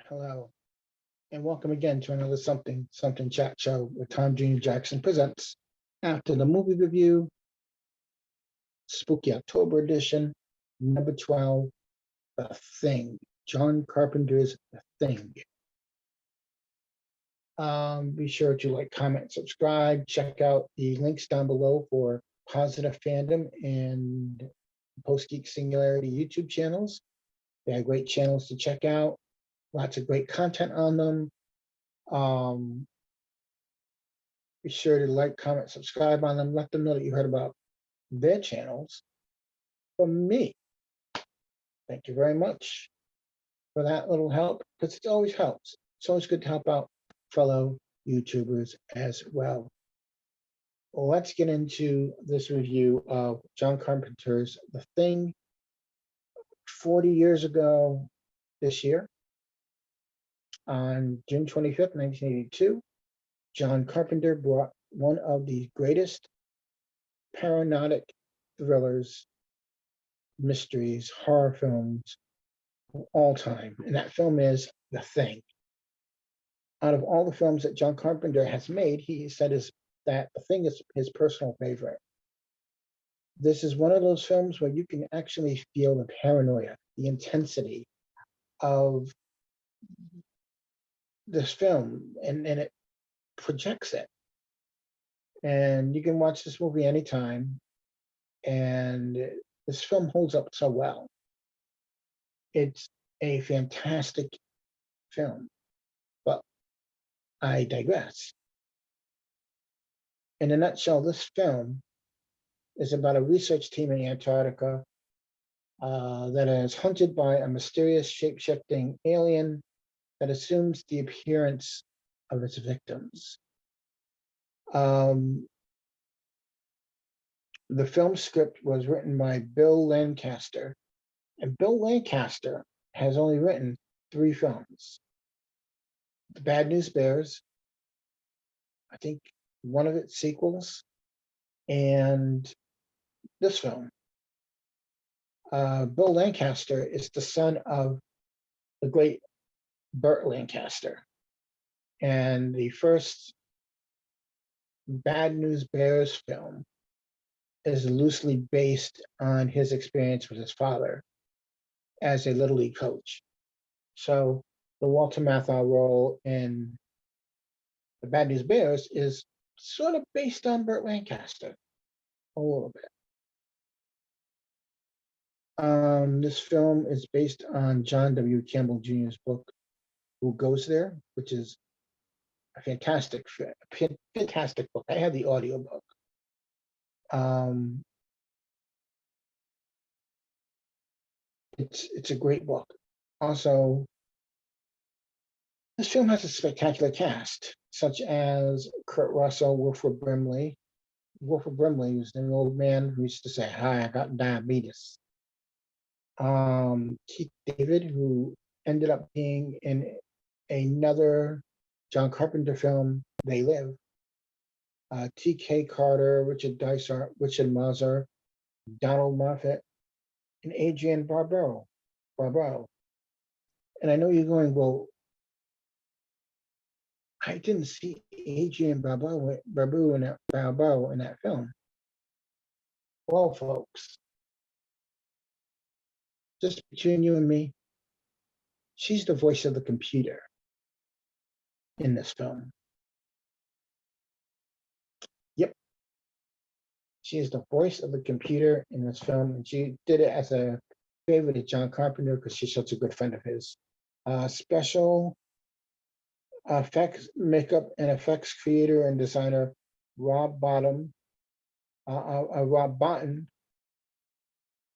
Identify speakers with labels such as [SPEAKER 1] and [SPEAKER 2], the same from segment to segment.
[SPEAKER 1] Hello, and welcome again to another Something Chat Show with Tom Jr. Jackson presents after the movie review, Spooky October edition, number 12, The Thing, John Carpenter's The Thing. Be sure to like, comment, subscribe, check out the links down below for Positive Fandom and Post Geek Singularity YouTube channels. They are great channels to check out. Lots of great content on them. Be sure to like, comment, subscribe on them. Let them know that you heard about their channels from me. Thank you very much for that little help, because it always helps. It's always good to help out fellow YouTubers as well. Let's get into this review of John Carpenter's The Thing. 40 years ago this year, on June 25th, 1982, John Carpenter brought one of the greatest paranoid thrillers, mysteries, horror films of all time. And that film is The Thing. Out of all the films that John Carpenter has made, he said that The Thing is his personal favorite. This is one of those films where you can actually feel the paranoia, the intensity of this film, and it projects it. And you can watch this movie anytime, and this film holds up so well. It's a fantastic film, but I digress. In a nutshell, this film is about a research team in Antarctica that is hunted by a mysterious shape-shifting alien that assumes the appearance of its victims. The film script was written by Bill Lancaster, and Bill Lancaster has only written 3 films. The Bad News Bears, I think one of its sequels, and this film. Bill Lancaster is the son of the great Burt Lancaster, and the first Bad News Bears film is loosely based on his experience with his father as a Little League coach. So the Walter Matthau role in the Bad News Bears is sort of based on Burt Lancaster a little bit. This film is based on John W. Campbell Jr.'s book, Who Goes There, which is a fantastic book. I have the audiobook. It's a great book. Also, this film has a spectacular cast, such as Kurt Russell, Wilford Brimley. Wilford Brimley was an old man who used to say, "Hi, I got diabetes." Keith David, who ended up being in another John Carpenter film, They Live. T.K. Carter, Richard Dysart, Richard Mazur, Donald Moffat, and Adrienne Barbeau. And I know you're going, well, I didn't see Adrienne Barbeau in that film. Well, folks, just between you and me, she's the voice of the computer in this film. Yep. She is the voice of the computer in this film, and she did it as a favor to John Carpenter because she's such a good friend of his. Special effects, makeup, and effects creator and designer Rob Botton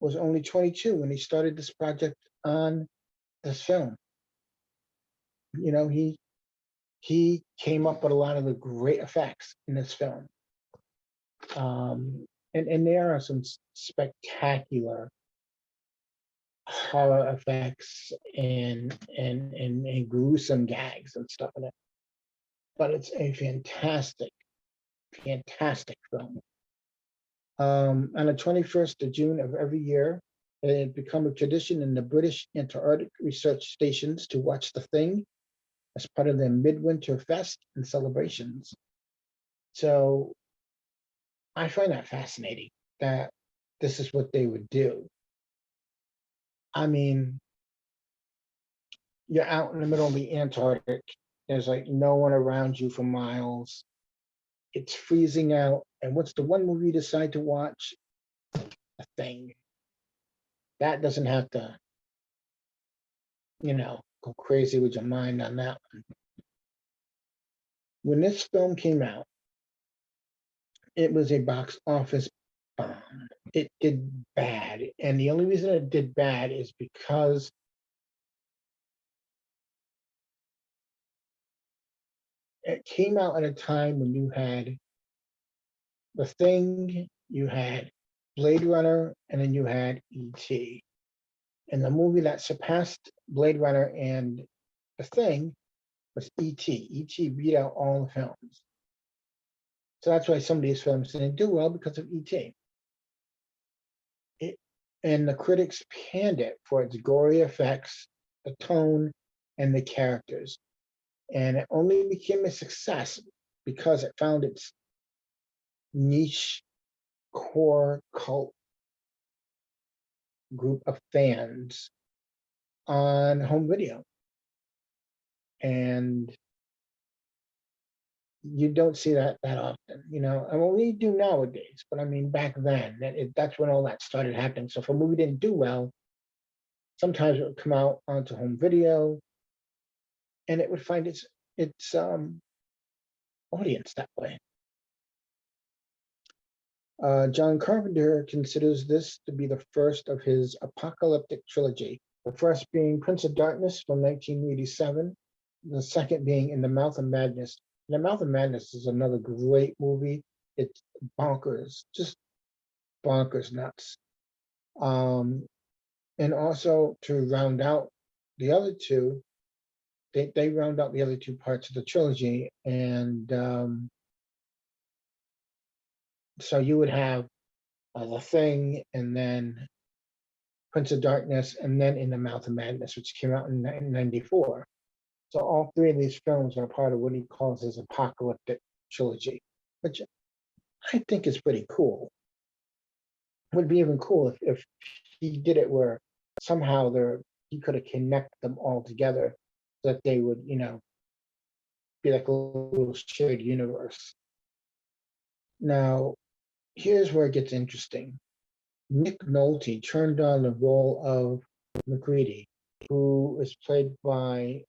[SPEAKER 1] was only 22 when he started this project on this film. You know, he came up with a lot of the great effects in this film. And there are some spectacular horror effects and gruesome gags and stuff in it. But it's a fantastic film. On the 21st of June of every year, It had become a tradition in the British Antarctic research stations to watch the thing as part of their midwinter fest and celebrations. So I find that fascinating that this is what they would do. I mean, you're out in the middle of the Antarctic. There's like no one around you for miles. It's freezing out. And what's the one movie you decide to watch? A thing. That doesn't have to, go crazy with your mind on that one. When this film came out, it was a box office bomb. It did bad. And the only reason it did bad is because it came out at a time when you had The Thing, you had Blade Runner, and then you had E.T. And the movie that surpassed Blade Runner and The Thing was E.T. E.T. beat out all the films. So that's why some of these films didn't do well because of E.T. And the critics panned it for its gory effects, the tone, and the characters. And it only became a success because it found its niche core cult group of fans on home video. And you don't see that often, and what we do nowadays. But I mean, back then, that's when all that started happening. So if a movie didn't do well, sometimes it would come out onto home video, and it would find its audience that way. John Carpenter considers this to be the first of his apocalyptic trilogy. The first being Prince of Darkness from 1987, the second being In the Mouth of Madness. In the Mouth of Madness is another great movie. It's bonkers, just bonkers nuts. And also to round out the other two, they round out the other two parts of the trilogy. And so you would have The Thing, and then Prince of Darkness, and then In the Mouth of Madness, which came out in 1994. So all three of these films are part of what he calls his apocalyptic trilogy, which I think is pretty cool. Would be even cool if he did it where somehow he could have connected them all together so that they would, be like a little shared universe. Now, here's where it gets interesting. Nick Nolte turned on the role of MacReady, who is played by,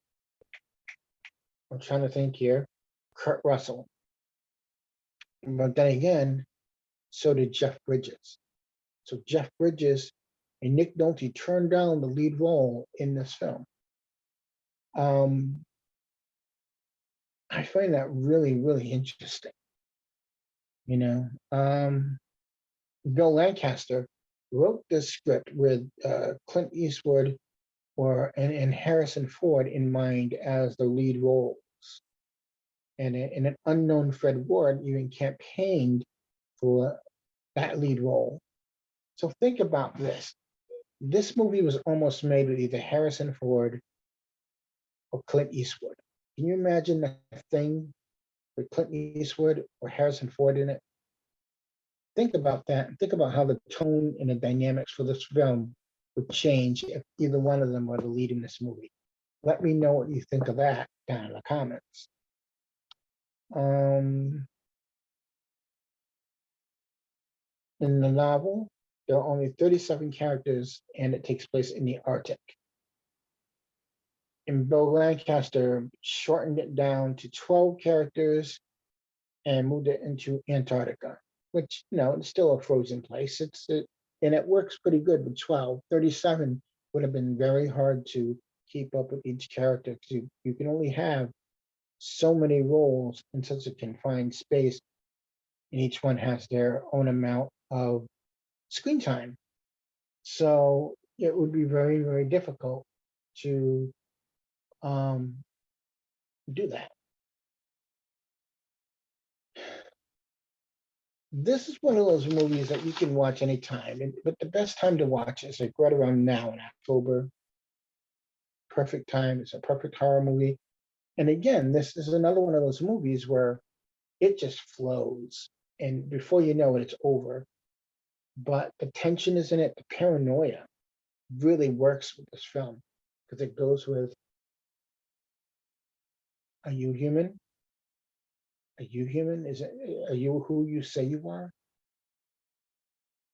[SPEAKER 1] I'm trying to think here, Kurt Russell. But then again, so did Jeff Bridges. So Jeff Bridges and Nick Nolte turned down the lead role in this film. I find that really, really interesting. Bill Lancaster wrote this script with Clint Eastwood and Harrison Ford in mind as the lead roles. And an unknown Fred Ward even campaigned for that lead role. So think about this. This movie was almost made with either Harrison Ford or Clint Eastwood. Can you imagine the thing with Clint Eastwood or Harrison Ford in it? Think about that, and think about how the tone and the dynamics for this film would change if either one of them were the lead in this movie. Let me know what you think of that down in the comments. In the novel, there are only 37 characters, and it takes place in the Arctic. And Bill Lancaster shortened it down to 12 characters and moved it into Antarctica, which, it's still a frozen place. And it works pretty good with 12. 37 would have been very hard to keep up with each character because you can only have so many roles in such a confined space, and each one has their own amount of screen time. So it would be very, very difficult to do that. this is one of those movies that you can watch anytime, but the best time to watch is like right around now in October. Perfect time. It's a perfect horror movie. And again, this is another one of those movies where it just flows, and before you know it, it's over. But the tension is in it. The paranoia really works with this film because it goes with, are you human? Are you human? Are you who you say you are?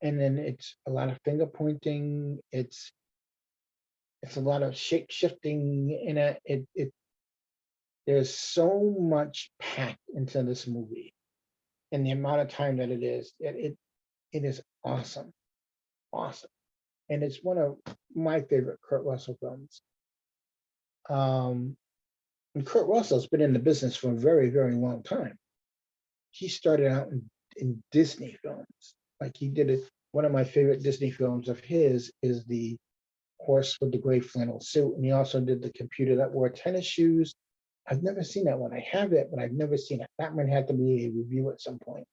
[SPEAKER 1] And then it's a lot of finger pointing. It's a lot of shape shifting in it. There's so much packed into this movie, and the amount of time that it is. It is awesome, awesome, and it's one of my favorite Kurt Russell films. And Kurt Russell's been in the business for a very, very long time. He started out in Disney films. Like he did it. One of my favorite Disney films of his is the horse with the gray flannel suit, and he also did the computer that wore tennis shoes. I've never seen that one. I have it, but I've never seen it. That one had to be a review at some point.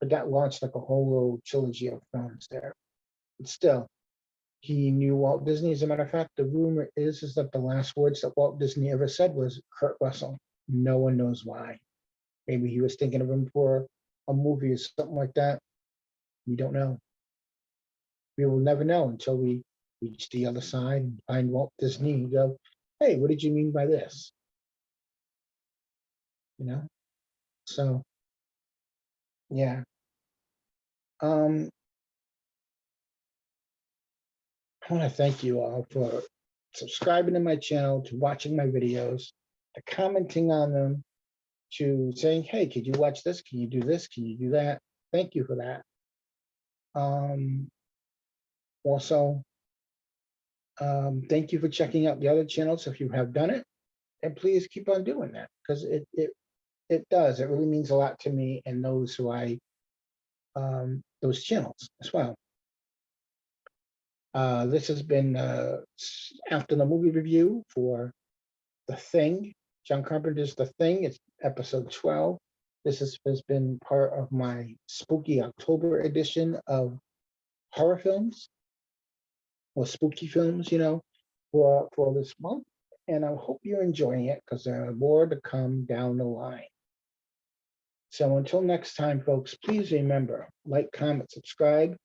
[SPEAKER 1] But that launched like a whole little trilogy of films there. But still, he knew Walt Disney. As a matter of fact, the rumor is that the last words that Walt Disney ever said was Kurt Russell. No one knows why. Maybe he was thinking of him for a movie or something like that. We don't know. We will never know until we reach the other side and find Walt Disney and go, hey, what did you mean by this? You know? So, yeah. I want to thank you all for subscribing to my channel, to watching my videos, to commenting on them, to saying, hey, could you watch this? Can you do this? Can you do that? Thank you for that. Also, thank you for checking out the other channels if you have done it. And please keep on doing that because it does. It really means a lot to me and those who those channels as well. This has been after the movie review for The Thing, John Carpenter's The Thing. It's episode 12. This has been part of my spooky October edition of horror films or spooky films, for this month. And I hope you're enjoying it because there are more to come down the line. So until next time, folks, please remember, like, comment, subscribe,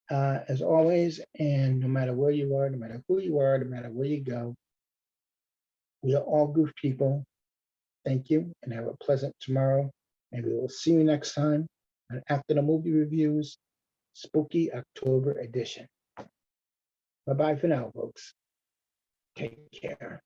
[SPEAKER 1] as always. And no matter where you are, no matter who you are, no matter where you go, we are all goof people. Thank you and have a pleasant tomorrow. And we will see you next time on After the Movie Reviews, Spooky October Edition. Bye-bye for now, folks. Take care.